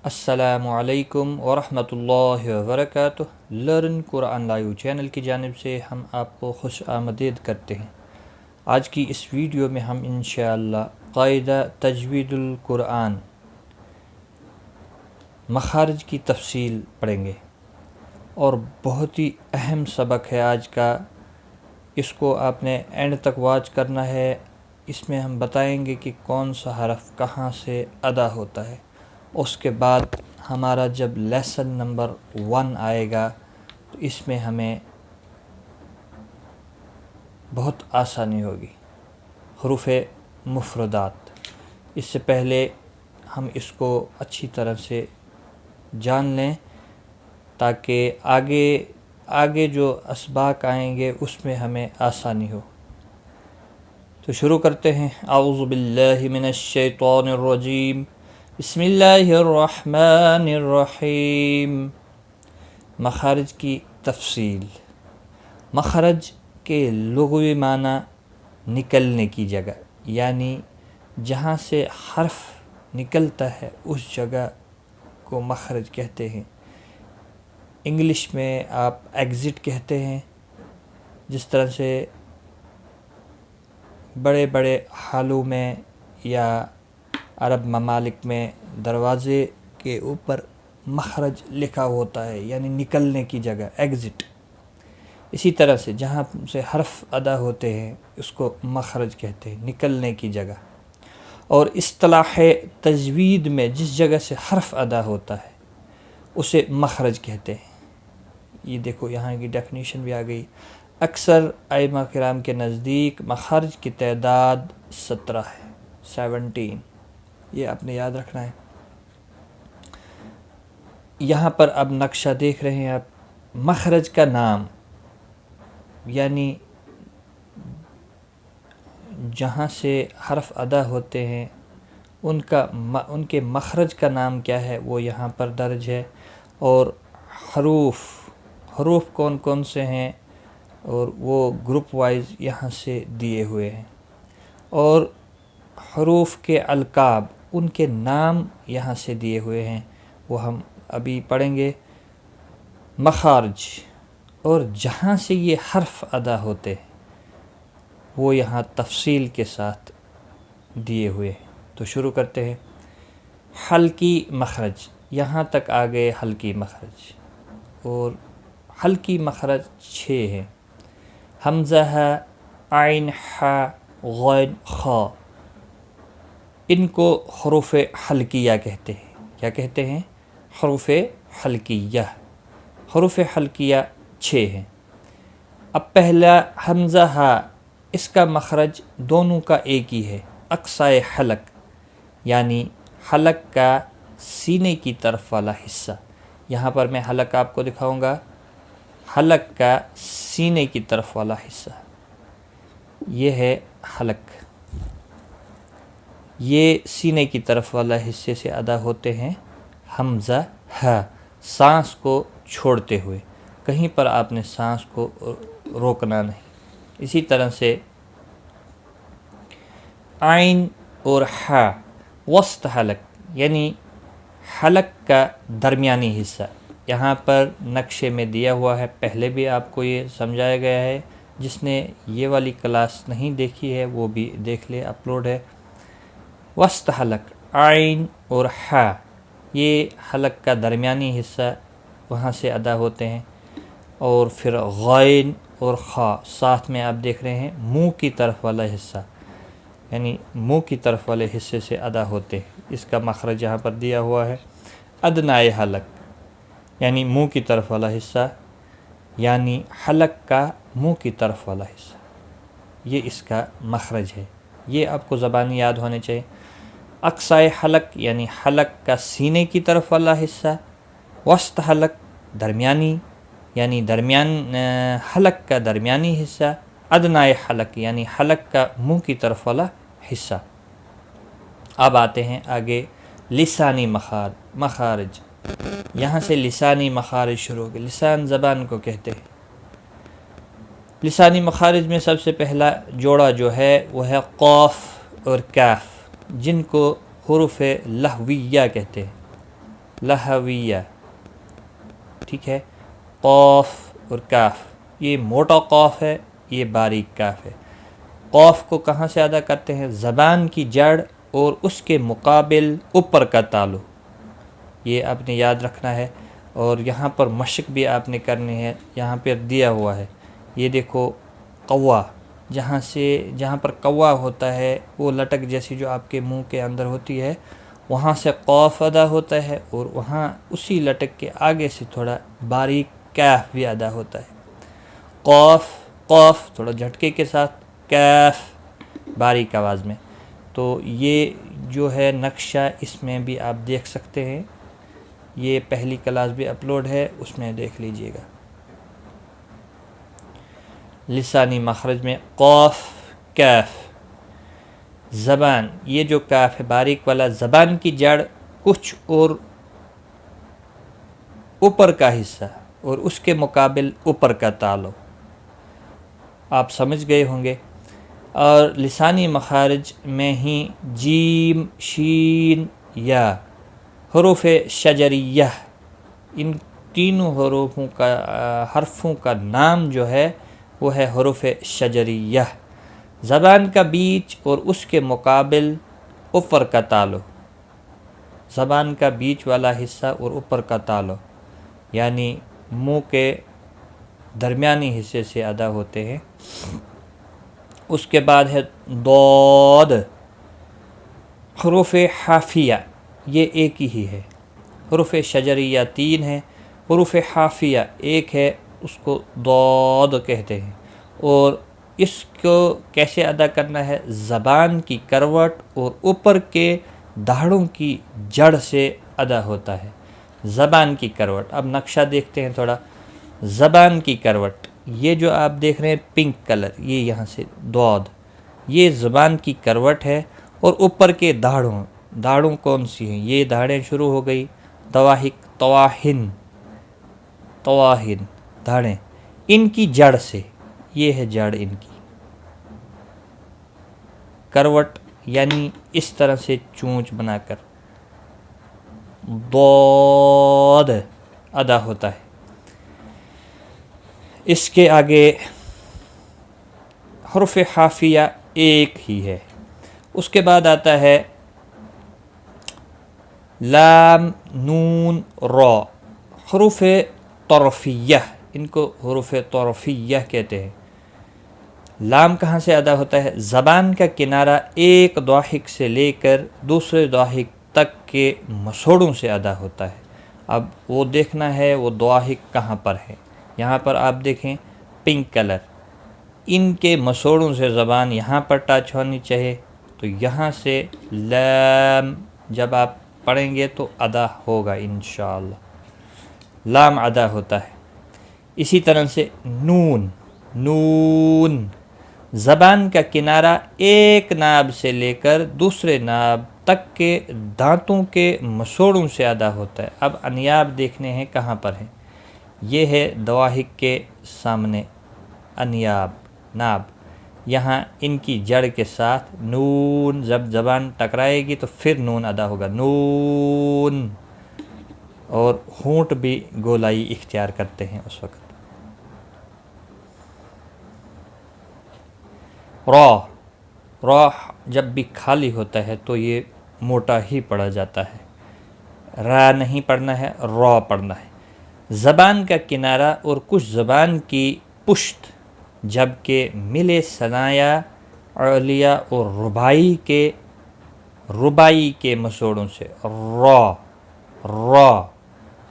السلام علیکم ورحمۃ اللہ وبرکاتہ۔ لرن قرآن لائیو چینل کی جانب سے ہم آپ کو خوش آمدید کرتے ہیں۔ آج کی اس ویڈیو میں ہم انشاءاللہ قاعدہ تجوید القرآن مخارج کی تفصیل پڑھیں گے، اور بہت ہی اہم سبق ہے آج کا۔ اس کو آپ نے اینڈ تک واچ کرنا ہے۔ اس میں ہم بتائیں گے کہ کون سا حرف کہاں سے ادا ہوتا ہے۔ اس کے بعد ہمارا جب لیسن نمبر 1 آئے گا تو اس میں ہمیں بہت آسانی ہوگی۔ حروف مفردات، اس سے پہلے ہم اس کو اچھی طرح سے جان لیں تاکہ آگے جو اسباق آئیں گے اس میں ہمیں آسانی ہو۔ تو شروع کرتے ہیں۔ اعوذ باللہ من الشیطان الرجیم، بسم اللہ الرحمن الرحیم۔ مخارج کی تفصیل۔ مخرج کے لغوی معنی نکلنے کی جگہ، یعنی جہاں سے حرف نکلتا ہے اس جگہ کو مخرج کہتے ہیں۔ انگلش میں آپ ایگزٹ کہتے ہیں، جس طرح سے بڑے بڑے ہالوں میں یا عرب ممالک میں دروازے کے اوپر مخرج لکھا ہوتا ہے، یعنی نکلنے کی جگہ، ایگزٹ۔ اسی طرح سے جہاں سے حرف ادا ہوتے ہیں اس کو مخرج کہتے ہیں، نکلنے کی جگہ۔ اور اصطلاح تجوید میں جس جگہ سے حرف ادا ہوتا ہے اسے مخرج کہتے ہیں۔ یہ دیکھو یہاں کی ڈیفینیشن بھی آ گئی۔ اکثر ائمہ کرام کے نزدیک مخارج کی تعداد 17 ہے، 17۔ یہ آپ نے یاد رکھنا ہے۔ یہاں پر اب نقشہ دیکھ رہے ہیں آپ، مخرج کا نام، یعنی جہاں سے حرف ادا ہوتے ہیں ان کے مخرج کا نام کیا ہے وہ یہاں پر درج ہے۔ اور حروف کون کون سے ہیں اور وہ گروپ وائز یہاں سے دیے ہوئے ہیں۔ اور حروف کے القاب، ان کے نام یہاں سے دیے ہوئے ہیں، وہ ہم ابھی پڑھیں گے۔ مخارج، اور جہاں سے یہ حرف ادا ہوتے ہیں وہ یہاں تفصیل کے ساتھ دیے ہوئے ہیں۔ تو شروع کرتے ہیں۔ حلقی مخرج، یہاں تک آ گئے حلقی مخرج، اور حلقی مخرج 6 ہیں۔ حمزہ ہے، عین، ح، غین، خا، ان کو حروف حلقیہ کہتے ہیں۔ کیا کہتے ہیں؟ حروف حلقیہ۔ حروف حلقیہ 6 ہیں۔ اب پہلا حمزہ ہا، اس کا مخرج دونوں کا ایک ہی ہے، اقصائے حلق، یعنی حلق کا سینے کی طرف والا حصہ۔ یہاں پر میں حلق آپ کو دکھاؤں گا، حلق کا سینے کی طرف والا حصہ، یہ ہے حلق۔ یہ سینے کی طرف والا حصے سے ادا ہوتے ہیں حمزہ ہ، سانس کو چھوڑتے ہوئے، کہیں پر آپ نے سانس کو روکنا نہیں۔ اسی طرح سے عین اور ح، وسط حلق، یعنی حلق کا درمیانی حصہ، یہاں پر نقشے میں دیا ہوا ہے، پہلے بھی آپ کو یہ سمجھایا گیا ہے۔ جس نے یہ والی کلاس نہیں دیکھی ہے وہ بھی دیکھ لے، اپلوڈ ہے۔ وسط حلق، عین اور ح، یہ حلق کا درمیانی حصہ، وہاں سے ادا ہوتے ہیں۔ اور پھر غین اور خا، ساتھ میں آپ دیکھ رہے ہیں منہ کی طرف والا حصہ، یعنی منہ کی طرف والے حصے سے ادا ہوتے ہیں۔ اس کا مخرج یہاں پر دیا ہوا ہے۔ ادنائے حلق، یعنی منہ کی طرف والا حصہ، یعنی حلق کا منہ کی طرف والا حصہ، یہ اس کا مخرج ہے۔ یہ آپ کو زبانی یاد ہونے چاہیے۔ اقصائے حلق، یعنی حلق کا سینے کی طرف والا حصہ۔ وسط حلق، درمیانی، یعنی حلق کا درمیانی حصہ۔ ادنائے حلق، یعنی حلق کا منہ کی طرف والا حصہ۔ اب آتے ہیں آگے لسانی مخارج۔ یہاں سے لسانی مخارج شروع ہو گئے، لسان زبان کو کہتے ہیں۔ لسانی مخارج میں سب سے پہلا جوڑا جو ہے وہ ہے قاف اور کاف، جن کو حروف لہویہ کہتے ہیں۔ لہویہ، ٹھیک ہے. قوف اور کاف، یہ موٹا قوف ہے، یہ باریک کاف ہے. قوف کو کہاں سے ادا کرتے ہیں؟ زبان کی جڑ اور اس کے مقابل اوپر کا تالو، یہ آپ نے یاد رکھنا ہے. اور یہاں پر مشق بھی آپ نے کرنی ہے. یہاں پہ دیا ہوا ہے، یہ دیکھو قوا، جہاں پر قوا ہوتا ہے وہ لٹک جیسی جو آپ کے منہ کے اندر ہوتی ہے، وہاں سے قوف ادا ہوتا ہے، اور وہاں اسی لٹک کے آگے سے تھوڑا باریک کیف بھی ادا ہوتا ہے. قوف، قوف تھوڑا جھٹکے کے ساتھ، کیف باریک آواز میں. تو یہ جو ہے نقشہ، اس میں بھی آپ دیکھ سکتے ہیں. یہ پہلی کلاس بھی اپلوڈ ہے، اس میں دیکھ لیجئے گا. لسانی مخرج میں قوف، کیف. زبان، یہ جو کاف ہے باریک والا، زبان کی جڑ کچھ اور اوپر کا حصہ اور اس کے مقابل اوپر کا تالو، آپ سمجھ گئے ہوں گے. اور لسانی مخارج میں ہی جیم، شین، یا، حروف شجریہ، ان تینوں حرفوں کا نام جو ہے وہ ہے حروف شجریہ. زبان کا بیچ اور اس کے مقابل اوپر کا تالو، زبان کا بیچ والا حصہ اور اوپر کا تالو، یعنی منہ کے درمیانی حصے سے ادا ہوتے ہیں. اس کے بعد ہے ضاد. حروف حافیہ یہ ایک ہی ہے. حروف شجریہ 3 ہیں، حروف حافیہ ایک ہے، اس کو ضاد کہتے ہیں. اور اس کو کیسے ادا کرنا ہے؟ زبان کی کروٹ اور اوپر کے دہاڑوں کی جڑ سے ادا ہوتا ہے. زبان کی کروٹ، اب نقشہ دیکھتے ہیں تھوڑا. زبان کی کروٹ، یہ جو آپ دیکھ رہے ہیں پنک کلر، یہ یہاں سے ضاد، یہ زبان کی کروٹ ہے. اور اوپر کے دہاڑوں کون سی ہیں؟ یہ دہاڑیں شروع ہو گئی، دواحق، طواحن، دہاڑیں، ان کی جڑ سے، یہ ہے جڑ ان کی. کروٹ یعنی اس طرح سے چونچ بنا کر ضاد ادا ہوتا ہے. اس کے آگے حرف حافیہ ایک ہی ہے. اس کے بعد آتا ہے لام، نون، را، حروف طرفیہ، ان کو حروف طرفیہ کہتے ہیں. لام کہاں سے ادا ہوتا ہے؟ زبان کا کنارہ ایک ضاحک سے لے کر دوسرے ضاحک تک کے مسوڑوں سے ادا ہوتا ہے. اب وہ دیکھنا ہے وہ ضاحک کہاں پر ہے. یہاں پر آپ دیکھیں پنک کلر، ان کے مسوڑوں سے زبان یہاں پر ٹچ ہونی چاہیے. تو یہاں سے لام جب آپ پڑھیں گے تو ادا ہوگا انشاءاللہ، لام ادا ہوتا ہے. اسی طرح سے نون، نون زبان کا کنارہ ایک ناب سے لے کر دوسرے ناب تک کے دانتوں کے مسوڑوں سے ادا ہوتا ہے. اب انیاب دیکھنے ہیں کہاں پر ہیں. یہ ہے دواحق کے سامنے انیاب، ناب، یہاں ان کی جڑ کے ساتھ نون، جب زبان ٹکرائے گی تو پھر نون ادا ہوگا، نون. اور ہونٹ بھی گولائی اختیار کرتے ہیں اس وقت. را جب بھی خالی ہوتا ہے تو یہ موٹا ہی پڑھا جاتا ہے، را نہیں پڑھنا ہے، را پڑھنا ہے. زبان کا کنارہ اور کچھ زبان کی پشت جبکہ ملے ثنایا علیہ اور ربائی کے مسوڑوں سے، را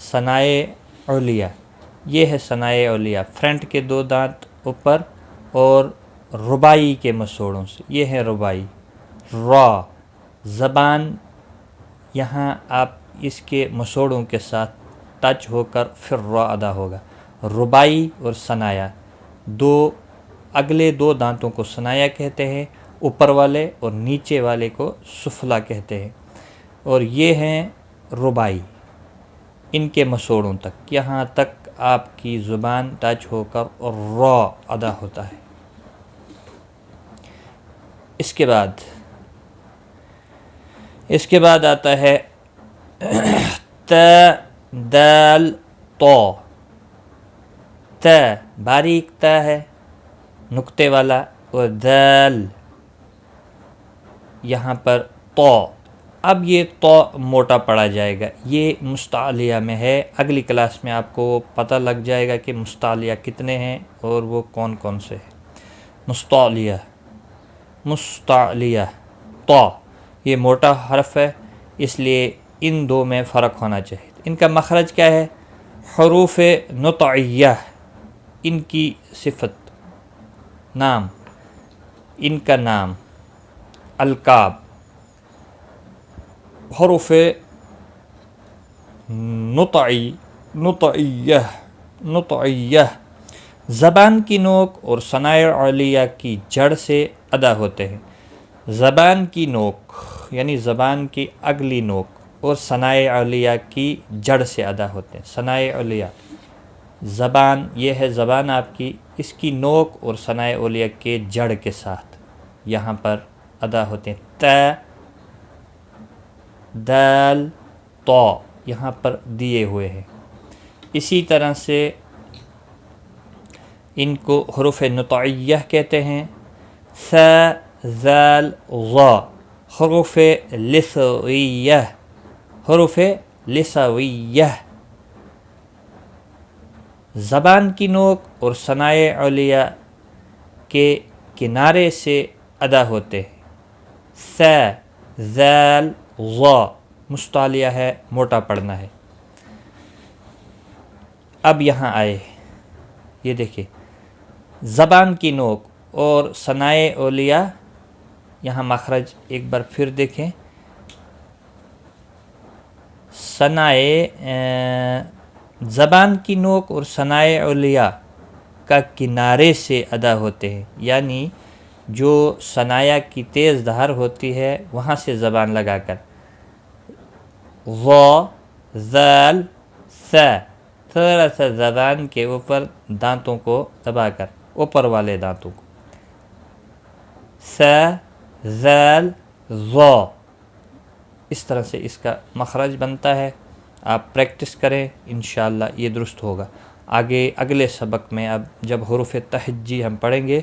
ثنائے علیہ، یہ ہے ثنائے علیہ، فرنٹ کے 2 دانت اوپر اور ربائی کے مسوڑوں سے، یہ ہے ربائی. را زبان یہاں آپ اس کے مسوڑوں کے ساتھ ٹچ ہو کر پھر را ادا ہوگا. ربائی اور ثنایا، اگلے 2 دانتوں کو ثنایا کہتے ہیں، اوپر والے اور نیچے والے کو سفلا کہتے ہیں. اور یہ ہیں ربائی، ان کے مسوڑوں تک، یہاں تک آپ کی زبان ٹچ ہو کر را ادا ہوتا ہے. اس کے بعد آتا ہے ت دال تو، ت باریک ت ہے نقطے والا، اور دال یہاں پر تو. اب یہ تو موٹا پڑا جائے گا، یہ مستعلیہ میں ہے. اگلی کلاس میں آپ کو پتہ لگ جائے گا کہ مستعلیہ کتنے ہیں اور وہ کون کون سے ہیں. مستعلیہ، مستعلیہ تو یہ موٹا حرف ہے، اس لیے ان دو میں فرق ہونا چاہیے. ان کا مخرج کیا ہے؟ حروف نطعیہ، ان کی صفت، نام، ان کا نام القاب. حروف نطعیہ زبان کی نوک اور ثنائے علیہ کی جڑ سے ادا ہوتے ہیں. زبان کی نوک یعنی زبان کی اگلی نوک اور ثنائے علیہ کی جڑ سے ادا ہوتے ہیں. ثنائے علیہ زبان، یہ ہے زبان آپ کی، اس کی نوک اور ثنائے علیہ کے جڑ کے ساتھ یہاں پر ادا ہوتے ہیں. ت دال تو یہاں پر دیے ہوئے ہیں. اسی طرح سے ان کو حروف نطعیہ کہتے ہیں. ث ذال ظ حروف لثویہ، حروف لثویہ زبان کی نوک اور ثنائے علیہ کے کنارے سے ادا ہوتے ہیں. ث ذال ظ مستعلیہ ہے، موٹا پڑھنا ہے. اب یہاں آئے، یہ دیکھیں زبان کی نوک اور ثنائے علیہ، یہاں مخرج ایک بار پھر دیکھیں. زبان کی نوک اور ثنائے علیہ کا کنارے سے ادا ہوتے ہیں، یعنی جو ثنایا کی تیز دھار ہوتی ہے وہاں سے زبان لگا کر. ظ ذال ث تھوڑا سا زبان کے اوپر دانتوں کو دبا کر، اوپر والے دانتوں کو. ث ذال ظ اس طرح سے اس کا مخرج بنتا ہے. آپ پریکٹس کریں، انشاءاللہ یہ درست ہوگا. آگے اگلے سبق میں اب جب حروف تہجی ہم پڑھیں گے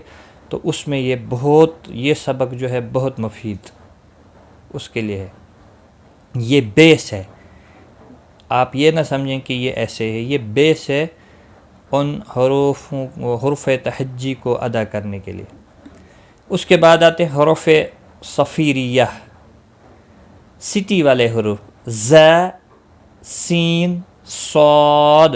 تو اس میں یہ سبق جو ہے بہت مفید اس کے لیے ہے. یہ بیس ہے، آپ یہ نہ سمجھیں کہ یہ ایسے ہے، یہ بیس ہے ان حروف تہجی کو ادا کرنے کے لیے. اس کے بعد آتے ہیں حروف صفیریہ، سٹی والے حروف. ز سین صاد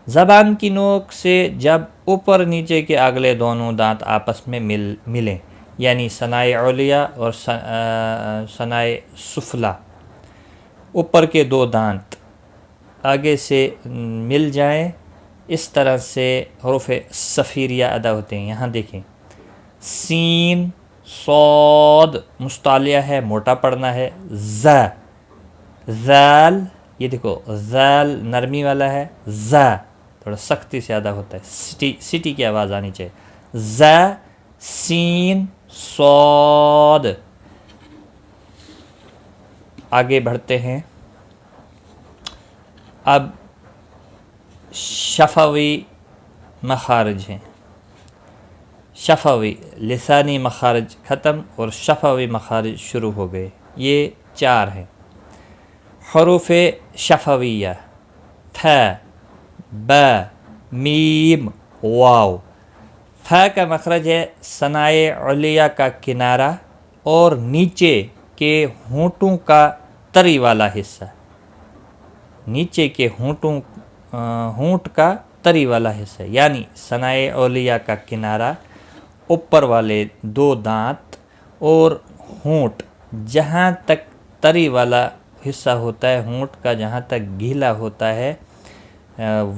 زبان کی نوک سے جب اوپر نیچے کے اگلے دونوں دانت آپس میں ملیں، یعنی ثنائے علیہ اور ثنائے سفلی، اوپر کے دو دانت آگے سے مل جائیں، اس طرح سے حروف صفیریہ ادا ہوتے ہیں. یہاں دیکھیں سین صاد مستعلیہ ہے، موٹا پڑھنا ہے. ز ذال، یہ دیکھو ذال نرمی والا ہے، ز تھوڑا سختی سے ادا ہوتا ہے، سٹی کی آواز آنی چاہیے. ز سین صاد. آگے بڑھتے ہیں. اب شفوی مخارج ہیں. شفوی لسانی مخارج ختم اور شفوی مخارج شروع ہو گئے. یہ 4 ہیں. حروف شفویہ ف ب میم واو. ف کا مخرج ہے ثنائے علیہ کا کنارہ اور نیچے کے ہونٹوں کا تری والا حصہ، نیچے کے ہونٹ کا تری والا حصہ، یعنی ثنائے علیہ کا کنارہ، اوپر والے 2 دانت اور ہونٹ. جہاں تک تری والا حصہ ہوتا ہے، ہونٹ کا جہاں تک گیلا ہوتا ہے،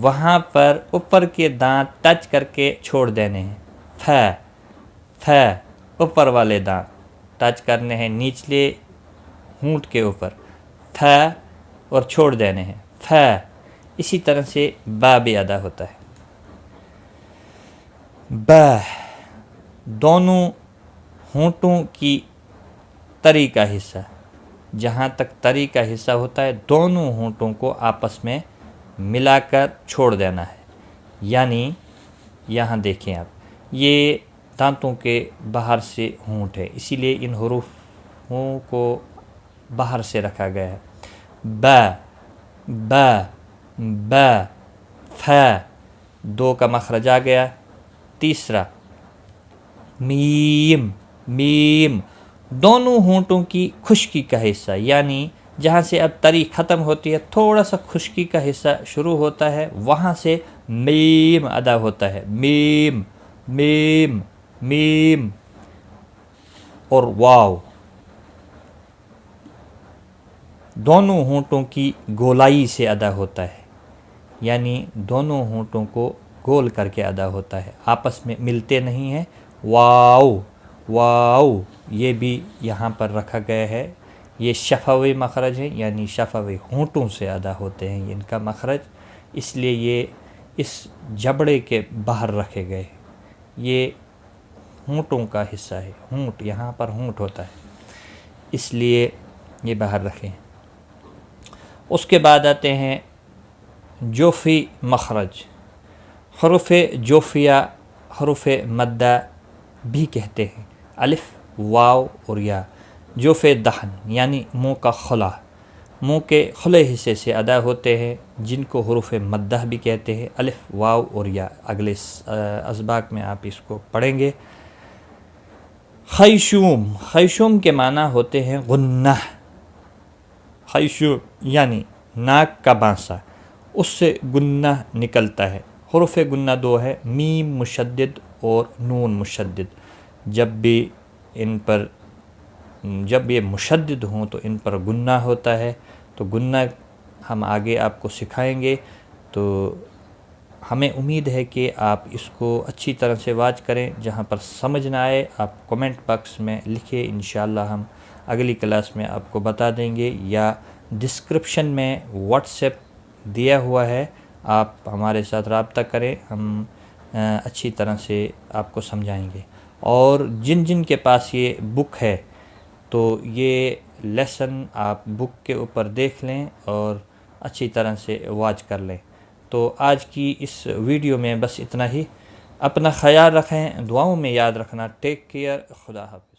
وہاں پر اوپر کے دانت ٹچ کر کے چھوڑ دینے ہیں. ف اوپر والے دانت ٹچ کرنے ہیں نچلے ہونٹ کے اوپر، ف اور چھوڑ دینے ہیں. ف اسی طرح سے با بھی ادا ہوتا ہے. ب دونوں ہونٹوں کی تری کا حصہ، جہاں تک تری کا حصہ ہوتا ہے دونوں ہونٹوں کو آپس میں ملا کر چھوڑ دینا ہے. یعنی یہاں دیکھیں آپ، یہ دانتوں کے باہر سے ہونٹ ہے، اسی لیے ان حروفوں کو باہر سے رکھا گیا ہے. با با با ف، دو کا مخرج آ گیا. تیسرا میم میم، دونوں ہونٹوں کی خشکی کا حصہ، یعنی جہاں سے اب تری ختم ہوتی ہے تھوڑا سا خشکی کا حصہ شروع ہوتا ہے، وہاں سے میم ادا ہوتا ہے. میم میم میم. اور واو، دونوں ہونٹوں کی گولائی سے ادا ہوتا ہے، یعنی دونوں ہونٹوں کو گول کر کے ادا ہوتا ہے، آپس میں ملتے نہیں ہیں. واو واو، یہ بھی یہاں پر رکھا گیا ہے. یہ شفوی مخرج ہے، یعنی شفوی ہونٹوں سے ادا ہوتے ہیں ان کا مخرج، اس لیے یہ اس جبڑے کے باہر رکھے گئے. یہ ہونٹوں کا حصہ ہے، ہونٹ یہاں پر ہونٹ ہوتا ہے، اس لیے یہ باہر رکھے ہیں. اس کے بعد آتے ہیں جوفی مخرج. حروف جوفیہ حروف مدہ بھی کہتے ہیں، الف واو اور یا. جوف دہن یعنی منہ کا خلا، منہ کے کھلے حصے سے ادا ہوتے ہیں، جن کو حروف مدہ بھی کہتے ہیں، الف واو اور یا. اگلے اسباق میں آپ اس کو پڑھیں گے. خیشوم، خیشوم کے معنی ہوتے ہیں غنہ. خیشوم یعنی ناک کا بانسا، اس سے گنہ نکلتا ہے. حروف گنہ دو ہے، میم مشدد اور نون مشدد. جب یہ مشدد ہوں تو ان پر گنہ ہوتا ہے. تو گنہ ہم آگے آپ کو سکھائیں گے. تو ہمیں امید ہے کہ آپ اس کو اچھی طرح سے واچ کریں. جہاں پر سمجھ نہ آئے آپ کومنٹ باکس میں لکھیں، انشاءاللہ ہم اگلی کلاس میں آپ کو بتا دیں گے، یا ڈسکرپشن میں واٹس ایپ دیا ہوا ہے، آپ ہمارے ساتھ رابطہ کریں، ہم اچھی طرح سے آپ کو سمجھائیں گے. اور جن جن کے پاس یہ بک ہے تو یہ لیسن آپ بک کے اوپر دیکھ لیں اور اچھی طرح سے واچ کر لیں. تو آج کی اس ویڈیو میں بس اتنا ہی. اپنا خیال رکھیں، دعاؤں میں یاد رکھنا. ٹیک کیئر، خدا حافظ.